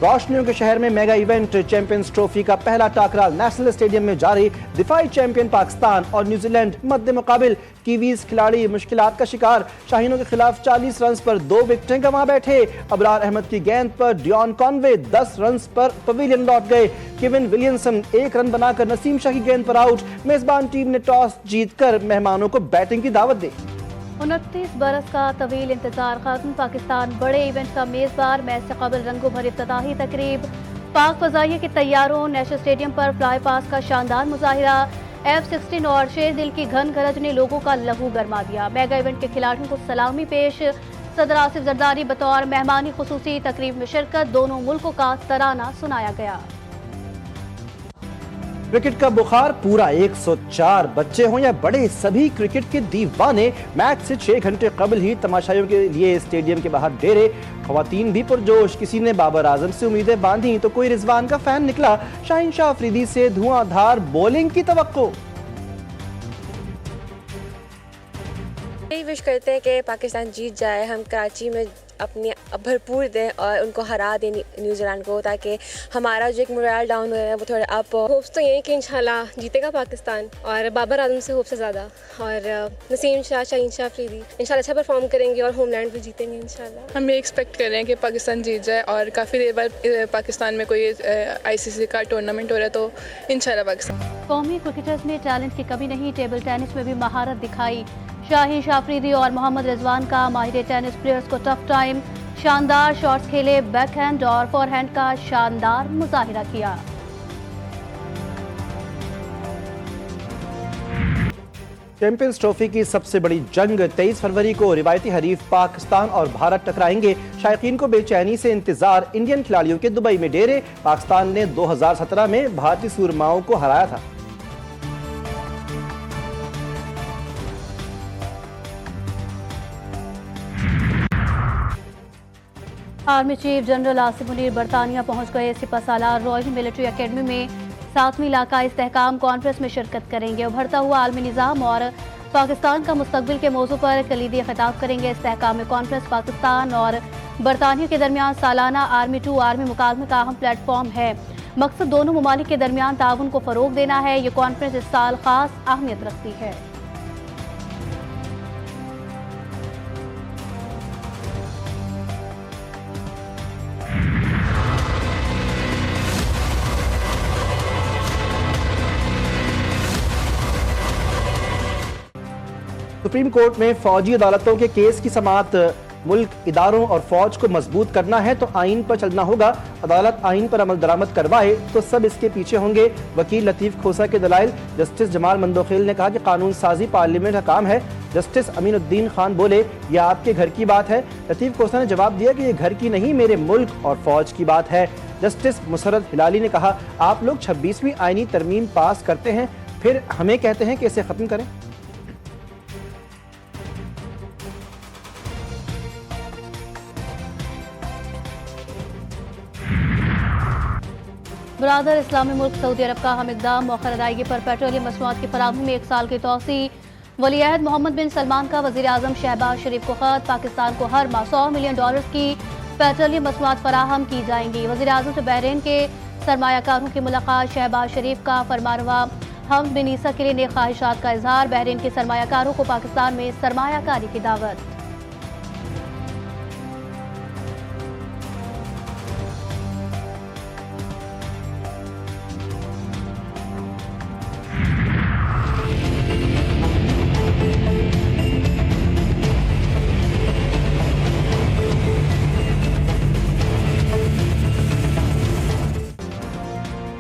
रोशनियों के शहर में मेगा इवेंट चैंपियंस ट्रॉफी का पहला टाकरा नेशनल स्टेडियम में जारी। दिफाई चैंपियन पाकिस्तान और न्यूजीलैंड मध्य मुकाबिल। कीवीज खिलाड़ी मुश्किलात का शिकार। शाहीनों के खिलाफ 40 रन पर 2 विकेटें गंवा बैठे। अबरार अहमद की गेंद पर डियॉन कॉनवे 10 रन पर पवेलियन लौट गए। केविन विलियमसन 1 रन बनाकर नसीम शाह की गेंद पर आउट। मेजबान टीम ने टॉस जीतकर मेहमानों को बैटिंग की दावत दी। 29 बरस का तवील इंतजार खत्म। पाकिस्तान बड़े इवेंट का मेजबान। मैच से कबल रंगों भरी इफ्तिताही तकरीब। पाक फजाइया के तैयारों। नेशनल स्टेडियम पर फ्लाई पास का शानदार मुजाहिरा। F-16 और शेर दिल की घन गरज ने लोगों का लहू गरमा दिया। मेगा इवेंट के खिलाड़ियों को सलामी पेश। सदर आसिफ जरदारी बतौर मेहमानी खुसूसी तकरीब में शिरकत। दोनों मुल्कों का तराना सुनाया गया। क्रिकेट का बुखार पूरा 104। बच्चे हों या बड़े, सभी क्रिकेट के दीवाने। मैच से 6 घंटे कबल ही तमाशाइयों के लिए स्टेडियम के बाहर डेरे। खवातीन भी पुरजोश। किसी ने बाबर आजम से उम्मीदें बांधी तो कोई रिजवान का फैन निकला। शाहीन शाह अफरीदी से धुआंधार बॉलिंग की तवक्को। यही विश करते हैं कि पाकिस्तान जीत जाए, हम कराची में अपनी भरपूर दें और उनको हरा दें न्यूजीलैंड को, ताकि हमारा जो एक मोरल डाउन हो रहा है वो थोड़ा अप। होप्स तो यही कि इंशाल्लाह जीतेगा पाकिस्तान, और बाबर आजम से होप से ज़्यादा, और नसीम शाह, शाहीन शाह अफरीदी इंशाल्लाह अच्छा परफॉर्म करेंगे और होमलैंड भी जीतेंगे इंशाल्लाह। हम ये एक्सपेक्ट कर रहे हैं कि पाकिस्तान जीत जाए, और काफ़ी देर बाद पाकिस्तान में कोई ICC का टूर्नामेंट हो रहा है, तो इंशाल्लाह पाकिस्तान। कौमी क्रिकेटर्स में टैलेंट की कमी नहीं। टेबल टेनिस में भी महारत दिखाई। शाहीन शाह अफरीदी और मोहम्मद रिजवान का माहिर टेनिस प्लेयर्स को टफ टाइम। शानदार शॉट्स खेले। बैकहैंड और फोरहैंड का शानदार मुजाहिरा किया। चैंपियंस ट्रॉफी की सबसे बड़ी जंग 23 फरवरी को रिवायती हरीफ पाकिस्तान और भारत टकराएंगे। शायकीन को बेचैनी से इंतजार। इंडियन खिलाड़ियों के दुबई में डेरे। पाकिस्तान ने 2017 में भारतीय सूरमाओं को हराया था। Army chief general Asif Munir बरतानिया पहुंच गए। सिपहसालार रॉयल मिलिट्री एकेडमी में 7वीं इलाका इस्तेहकाम कॉन्फ्रेंस में शिरकत करेंगे। उभरता हुआ आलमी निज़ाम और पाकिस्तान का मुस्तकबिल के मौजू पर कलीदी खिताब करेंगे। इस्तेहकाम कॉन्फ्रेंस पाकिस्तान और बरतानिया के दरमियान सालाना आर्मी टू आर्मी मुकाबले का अहम प्लेटफॉर्म है। मकसद दोनों ममालिक के दरमियान ताउन को फ़रोग देना है। ये कॉन्फ्रेंस इस साल खास अहमियत रखती है। सुप्रीम कोर्ट में फौजी अदालतों के केस की समाअत। मुल्क, इदारों और फौज को मजबूत करना है तो आइन पर चलना होगा। अदालत आइन पर अमल दरामद करवाए तो सब इसके पीछे होंगे। वकील लतीफ खोसा के दलाइल। जस्टिस जमाल मंदोखेल ने कहा कि कानून साजी पार्लियामेंट का काम है। जस्टिस अमीनुद्दीन खान बोले, यह आपके घर की बात है। लतीफ खोसा ने जवाब दिया कि ये घर की नहीं, मेरे मुल्क और फौज की बात है। जस्टिस मुसर्रत हिलाली ने कहा, आप लोग 26वीं आईनी तरमीम पास करते हैं, फिर हमें कहते हैं कि इसे खत्म करें। बरादर इस्लामी मुल्क सऊदी अरब का अहम इक़दाम। मौखर अदायगी पर पेट्रोलियम मसनूआत की फराहमी में 1 साल की तोसी। वलीअहद मोहम्मद बिन सलमान का वज़ीर आज़म शहबाज शरीफ को खत। पाकिस्तान को हर माह $100 मिलियन की पेट्रोलियम मसनूआत फराहम की जाएंगी। वज़ीर आज़म से बहरीन के सरमायाकारों की मुलाकात। शहबाज शरीफ का फरमानरवा हम बिन ईसा के लिए नेक ख्वाहिशात का इजहार। बहरीन के सरमायाकारों को पाकिस्तान में सरमायाकारी की दावत।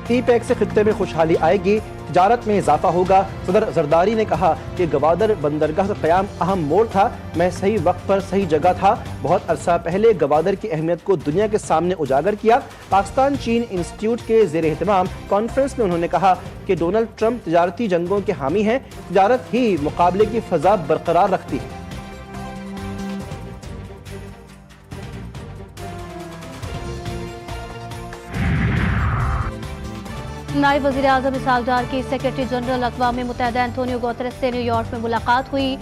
टी-पैक से खित्ते में खुशहाली आएगी, तिजारत में इजाफा होगा। सदर जरदारी ने कहा कि गवादर बंदरगाह का क़याम अहम मोड़ था। मैं सही वक्त पर सही जगह था। बहुत अरसा पहले गवादर की अहमियत को दुनिया के सामने उजागर किया। पाकिस्तान चीन इंस्टीट्यूट के ज़ेर एहतमाम कॉन्फ्रेंस में उन्होंने कहा कि डोनाल्ड ट्रंप तिजारती जंगों के हामी हैं। तिजारत ही मुकाबले की फ़ज़ा बरकरार रखती है। नायब वज़ीर आज़म इसहाक डार की सेक्रेटरी जनरल अक़वाम मुत्तहिदा एंटोनियो गुतेरेस से न्यूयॉर्क में मुलाकात हुई।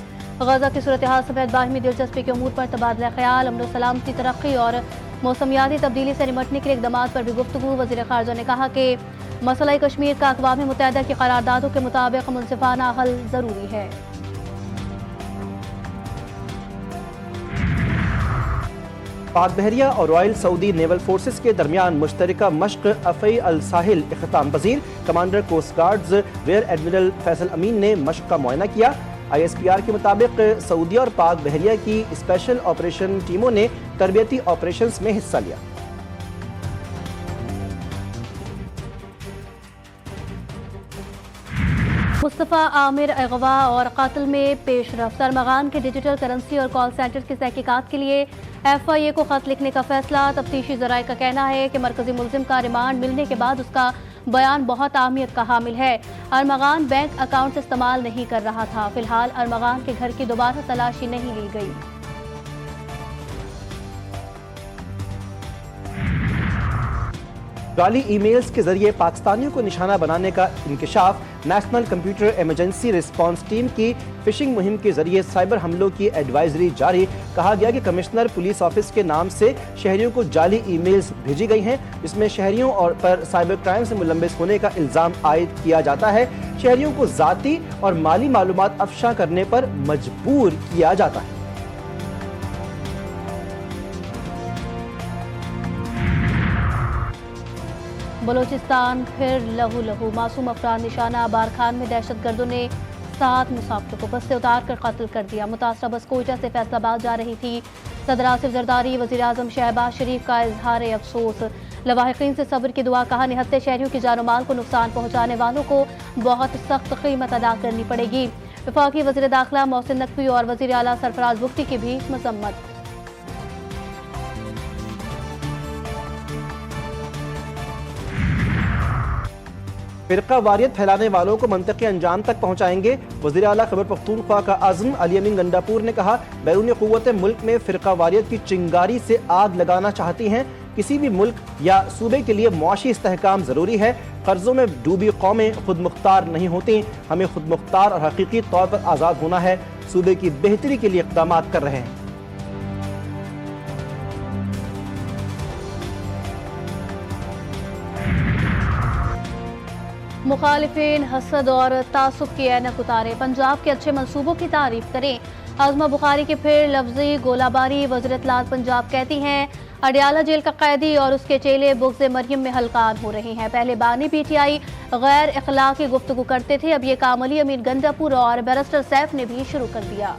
गजा की सूरत हाल समेत बाहिमी दिलचस्पी के उमूर पर तबादला ख्याल, अमन सलामती, तरक्की और मौसमियाती तब्दीली से निपटने के लिए इक़दाम पर भी गुफ्तगू। वज़ीर ख़ारजा ने कहा कि मसला कश्मीर का अक़वाम मुत्तहिदा की क़रारदादों के मुताबिक मुनसिफ़ाना हल ज़रूरी है। पाक बहरिया और रॉयल सऊदी नेवल फोर्सेस के दरमियान मुश्तरका मश्क अफ़ई अल साहिल इख्तिताम पजीर। Commander coast guards rear admiral Faisal Amin ने मश्क का मुआयना किया। ISPR के मुताबिक सऊदी और पाक बहरिया की स्पेशल ऑपरेशन टीमों ने तरबियती ऑपरेशंस में हिस्सा लिया। मुस्तफ़ा आमिर अगवा और कत्ल में पेशरफ्त। अरमगान के डिजिटल करेंसी और कॉल सेंटर की तहकीकात के लिए FIA को खत लिखने का फैसला। तफ्तीशी ज़राए का कहना है कि मरकजी मुल्जिम का रिमांड मिलने के बाद उसका बयान बहुत अहमियत का हामिल है। अरमगान बैंक अकाउंट इस्तेमाल नहीं कर रहा था। फिलहाल अरमगान के घर की दोबारा तलाशी नहीं ली गई। जाली ईमेल्स के जरिए पाकिस्तानियों को निशाना बनाने का इंकशाफ। National computer emergency response team की फिशिंग मुहिम के जरिए साइबर हमलों की एडवाइजरी जारी। कहा गया कि कमिश्नर पुलिस ऑफिस के नाम से शहरियों को जाली ईमेल्स भेजी गई हैं, जिसमें शहरियों और पर साइबर क्राइम से मुलंबिस होने का इल्जाम आयद किया जाता है। शहरियों को जाती और माली मालूमात अफशा करने पर मजबूर किया जाता है। बलोचिस्तान फिर लहू लहू। मासूम अफराद निशाना। बारखान में दहशतगर्दों ने 7 मुसाफिरों को बस से उतार कर कत्ल कर दिया। मुतासरा बस कोयटा से फैसलाबाद जा रही थी। सदर आसिफ जरदारी, वज़ीर आज़म शहबाज शरीफ का इजहार अफसोस। लवाहिकीन से सब्र की दुआ। कहा निहत्ते शहरियों की जानो माल को नुकसान पहुँचाने वालों को बहुत सख्त कीमत अदा करनी पड़ेगी। वफाकी वज़ीर दाखिला मोहसिन नकवी और वज़ीर आला सरफराज बुख्ती की भी मजम्मत। फिरका वारियत फैलाने वालों को मंतक़ी अंजाम तक पहुँचाएंगे। वज़ीर आला खैबर पख्तूनख्वा का आज़म अली अमीन गंडापुर ने कहा, बैरून क़ुव्वत मुल्क में फिरका वारियत की चिंगारी से आग लगाना चाहती हैं। किसी भी मुल्क या सूबे के लिए मुआशी इस्तेहकाम ज़रूरी है। कर्ज़ों में डूबी कौमें खुद मुख्तार नहीं होती। हमें खुद मुख्तार और हकीकी तौर पर आज़ाद होना है। सूबे की बेहतरी के लिए इक़दाम कर रहे हैं। मुखालिफिन हसद और तासुब की ऐनक उतारे। पंजाब के अच्छे मंसूबों की तारीफ करें। आज़मा बुखारी के फिर लफ्जी गोलाबारी। वज़ीर इत्तलात पंजाब कहती हैं, अडियाला जेल का कैदी और उसके चेले बुग़्ज़ मरियम में हलकान हो रहे हैं। पहले बानी PTI गैर अखलाकी गुफ्तगू करते थे, अब ये काम अली अमीन गंडापुर और बैरिस्टर सैफ ने भी शुरू कर दिया।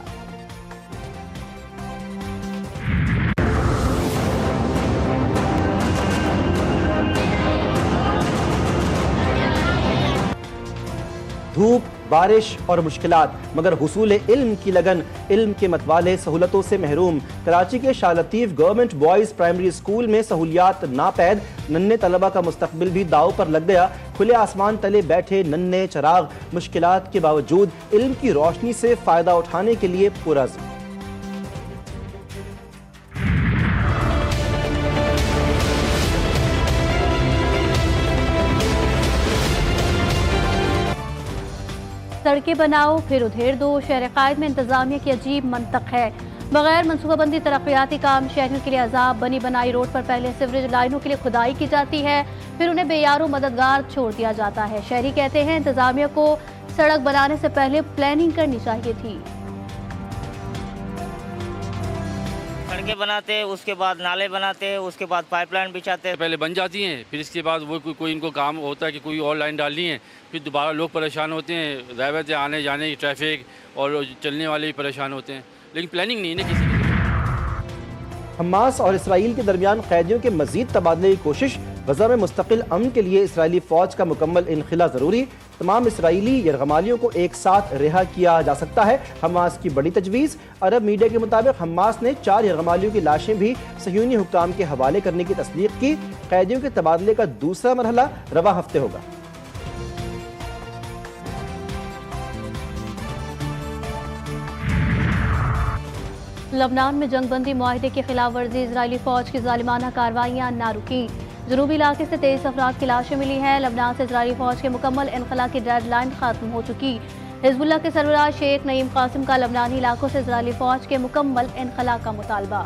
धूप, बारिश और मुश्किलात, मगर हुसूल इल्म की लगन। इल्म के मतवाले सहूलतों से महरूम। कराची के Shah Latif government boys primary school में सहूलियात नापैद। नन्हे तलबा का मुस्तकबिल भी दाव पर लग गया। खुले आसमान तले बैठे नन्हे चराग मुश्किलात के बावजूद इल्म की रोशनी से फ़ायदा उठाने के लिए पुरज़्म। सड़कें बनाओ फिर उधेड़ दो। शहर कायद में इंतजामिया की अजीब मंतक है। बगैर मनसूबाबंदी तरक्याती काम। शहरियों के लिए अजाब। बनी बनाई रोड पर पहले सीवरेज लाइनों के लिए खुदाई की जाती है, फिर उन्हें बेयारो मददगार छोड़ दिया जाता है। शहरी कहते हैं इंतजामिया को सड़क बनाने से पहले प्लानिंग करनी चाहिए थी। सड़कें बनाते, उसके बाद नाले बनाते, उसके बाद पाइपलाइन बिछाते। पहले बन जाती हैं, फिर इसके बाद वो कोई इनको काम होता है कि कोई और लाइन डालनी है, फिर दोबारा लोग परेशान होते हैं। ड्राइवर से आने जाने की ट्रैफिक और चलने वाले भी परेशान होते हैं, लेकिन प्लानिंग नहीं है ना किसी की। हमास और इसराइल के दरमियान कैदियों के मजीद तबादले की कोशिश। गजा में मुस्तकिल अमन के लिए इसराइली फ़ौज का मुकम्मल इनखिला ज़रूरी। तमाम इसराइली यरगमालियों को एक साथ रिहा किया जा सकता है। हमास की बड़ी तजवीज़। अरब मीडिया के मुताबिक हमास ने 4 यरगमालियों की लाशें भी सह्यूनी हुक्काम के हवाले करने की तस्दीक की। कैदियों के तबादले का दूसरा मरहला रवा हफ्ते होगा। लबनान में जंगबंदी मुआहदे की खिलाफ वर्जी। इजरायली फौज की जालिमाना कार्रवाइयां ना रुकी। जनूबी इलाके से 23 अफराद की लाशें मिली हैं। लबनान से इजरायली फौज के मुकम्मल इनखला की डेडलाइन खत्म हो चुकी। हिजबुल्लाह के सरबराह शेख नईम कासिम का लबनानी इलाकों से इजरायली फौज के मुकम्मल इनखला का मुतालबा।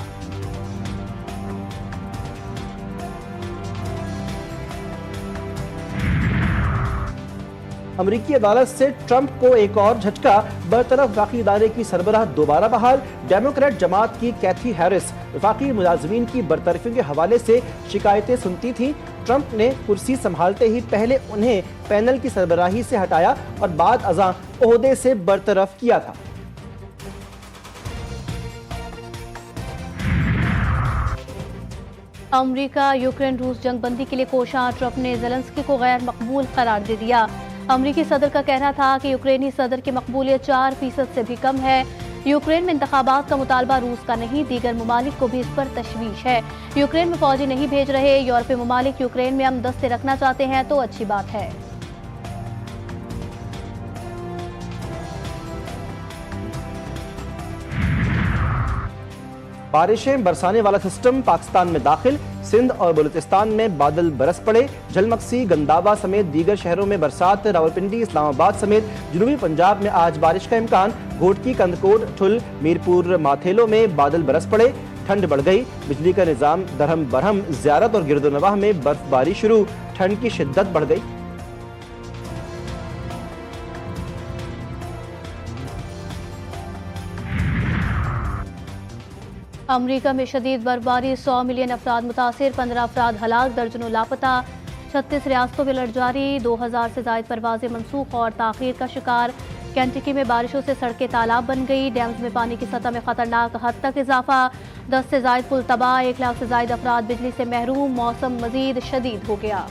अमेरिकी अदालत से ट्रंप को एक और झटका, बरतरफ वफाकी इदारे की सरबराह दोबारा बहाल। डेमोक्रेट जमात की कैथी हैरिस वफाकी मुलाजमीन की बरतरफी के हवाले से शिकायतें सुनती थीं। ट्रंप ने कुर्सी संभालते ही पहले उन्हें पैनल की सरबराही से हटाया और बाद अज़ां ओहदे से बरतरफ किया था। अमेरिका यूक्रेन रूस जंगबंदी के लिए कोशां, ट्रंप ने ज़ेलेंस्की को गैर मकबूल करार दे दिया। अमेरिकी सदर का कहना था कि यूक्रेनी सदर की मकबूलियत 4% से भी कम है। यूक्रेन में इंतखाबात का मुतालबा रूस का नहीं, दीगर ममालिक को भी इस पर तशवीश है। यूक्रेन में फौजी नहीं भेज रहे, यूरोपीय ममालिक यूक्रेन में अमन दस्ते रखना चाहते हैं तो अच्छी बात है। बारिशें बरसाने वाला सिस्टम पाकिस्तान में दाखिल, सिंध और बलूचिस्तान में बादल बरस पड़े। झलमक्सी, गंदावा समेत दीगर शहरों में बरसात। रावलपिंडी, इस्लामाबाद समेत जनूबी पंजाब में आज बारिश का इम्कान। घोटकी, कंदकोट, ठुल, मीरपुर, माथेलो में बादल बरस पड़े। ठंड बढ़ गई, बिजली का निजाम दरहम बरहम। ज़ियारत और गिरदोनवाह में बर्फबारी शुरू, ठंड की शिद्दत बढ़ गई। अमेरिका में शदीद बर्फबारी, 100 मिलियन अफराद मुतासिर, 15 अफराद हलाक, दर्जनों लापता। 36 रियासतों में अलर्ट जारी, 2000 से जायद परवाजें मनसूख और ताखीर का शिकार। केंटकी में बारिशों से सड़कें तालाब बन गई, डैम्स में पानी की सतह में खतरनाक हद तक इजाफा। 10 से जायद पुल तबाह, 1 लाख से जायद अफराद बिजली से महरूम। मौसम मजीद शदीद हो गया।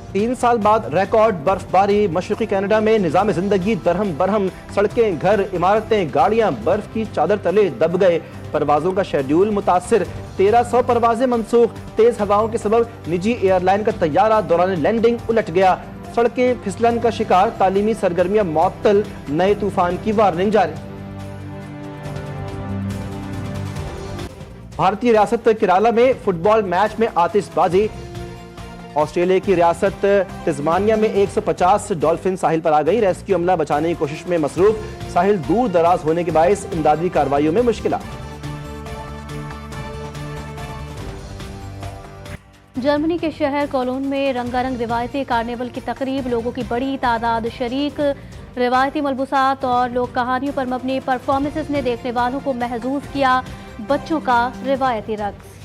तीन साल बाद रिकॉर्ड बर्फबारी, मशरकी कनाडा में निजाम जिंदगी दरहम बरहम। सड़कें, घर, इमारतें, गाड़ियां बर्फ की चादर तले दब गए। परवाजों का शेड्यूल मुतासिर, 1300 परवाजें मनसूख। तेज हवाओं के सबब निजी एयरलाइन का तैयारा दौरान लैंडिंग उलट गया। सड़कें फिसलन का शिकार, तालीमी सरगर्मियां मुअत्तल। नए तूफान की वार्निंग जारी। भारतीय रियासत केराला में फुटबॉल मैच में आतिशबाजी। ऑस्ट्रेलिया की रियासत तस्मानिया में 150 डॉल्फिन साहिल पर आ गई। रेस्क्यू अमला बचाने की कोशिश में मसरूफ। साहिल दूर दराज होने के बायस इमदादी कार्रवाइयों में मुश्किल। जर्मनी के शहर कोलोन में रंगारंग रिवायती कार्निवल की तकरीब, लोगों की बड़ी तादाद शरीक। रिवायती मलबूसात और लोक कहानियों पर मबनी परफॉर्मेंसेस ने देखने वालों को महजूज किया। बच्चों का रिवायती रक्स।